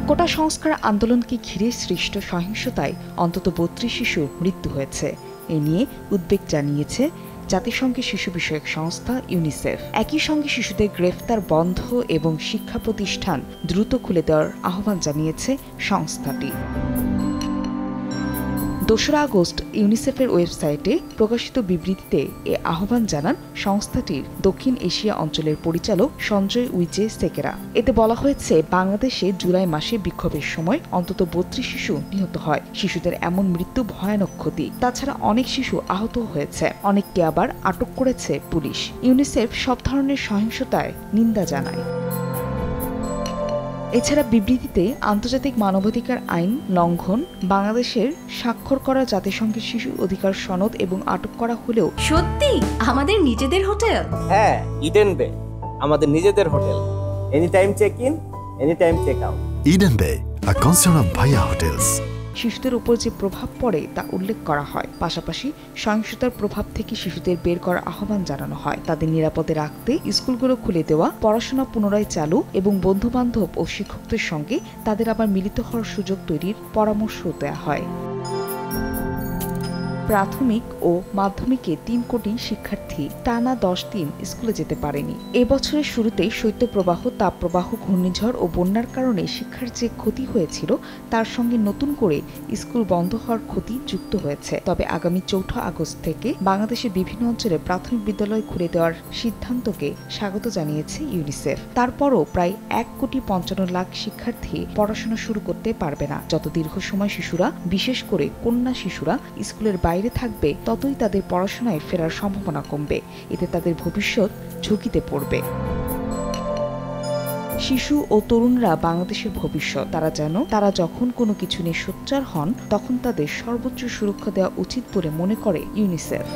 কোটা সংস্কার আন্দোলনকে ঘিরে সৃষ্ট সহিংসতায় অন্তত ৩২ শিশুর মৃত্যু হয়েছে। এ নিয়ে উদ্বেগ জানিয়েছে জাতিসংঘের শিশু বিষয়ক সংস্থা ইউনিসেফ। একই সঙ্গে শিশুদের গ্রেফতার বন্ধ এবং শিক্ষা প্রতিষ্ঠান দ্রুত খুলে দেওয়ার আহ্বান জানিয়েছে সংস্থাটি। ২রা আগস্ট ইউনিসেফের ওয়েবসাইটে প্রকাশিত বিবৃতিতে এ আহ্বান জানান সংস্থাটির দক্ষিণ এশিয়া অঞ্চলের পরিচালক সঞ্জয় উইজে সেকেরা। এতে বলা হয়েছে, বাংলাদেশে জুলাই মাসে বিক্ষোভের সময় অন্তত ৩২ শিশু নিহত হয়। শিশুদের এমন মৃত্যু ভয়ানক ক্ষতি। তাছাড়া অনেক শিশু আহত হয়েছে, অনেককে আবার আটক করেছে পুলিশ। ইউনিসেফ সব ধরনের সহিংসতায় নিন্দা জানায়। এছাড়া বিবৃতিতে আন্তর্জাতিক মানবাধিকার আইন লঙ্ঘন, বাংলাদেশের স্বাক্ষর করা জাতিসংঘের শিশু অধিকার সনদ এবং আটক করা হলেও সত্যি আমাদের নিজেদের হোটেল। হ্যাঁ, ইডেন বে আমাদের নিজেদের হোটেল। Any time check in, any time check out. Eden Bay, a concern of Bhaiya Hotels. শিশুদের উপর যে প্রভাব পড়ে তা উল্লেখ করা হয়। পাশাপাশি সহিংসতার প্রভাব থেকে শিশুদের বের করার আহ্বান জানানো হয়। তাদের নিরাপদে রাখতে স্কুলগুলো খুলে দেওয়া, পড়াশোনা পুনরায় চালু এবং বন্ধুবান্ধব ও শিক্ষকদের সঙ্গে তাদের আবার মিলিত হওয়ার সুযোগ তৈরির পরামর্শ দেওয়া হয়। প্রাথমিক ও মাধ্যমিকে ৩ কোটি শিক্ষার্থী টানা ১০ দিন স্কুলে যেতে পারেনি। এবছরের শুরুতেই শৈত্যপ্রবাহ, তাপপ্রবাহ, ঘূর্ণিঝড় ও বন্যার কারণে শিক্ষার যে ক্ষতি হয়েছিল তার সঙ্গে নতুন করে স্কুল বন্ধ হওয়ার ক্ষতি যুক্ত হয়েছে। তবে আগামী ৪ আগস্ট থেকে বাংলাদেশের বিভিন্ন অঞ্চলে প্রাথমিক বিদ্যালয় খুলে দেওয়ার সিদ্ধান্তকে স্বাগত জানিয়েছে ইউনিসেফ। তারপরও প্রায় ১,৫৫,০০,০০০ শিক্ষার্থী পড়াশোনা শুরু করতে পারবে না। যত দীর্ঘ সময় শিশুরা, বিশেষ করে কন্যা শিশুরা স্কুলের বাইরে থাকবে, ততই তাদের পড়াশোনায় ফেরার সম্ভাবনা কমবে। এতে তাদের ভবিষ্যৎ ঝুঁকিতে পড়বে। শিশু ও তরুণরা বাংলাদেশের ভবিষ্যৎ। তারা যখন কোনো কিছু নিয়ে সোচ্চার হন, তখন তাদের সর্বোচ্চ সুরক্ষা দেওয়া উচিত বলে মনে করে ইউনিসেফ।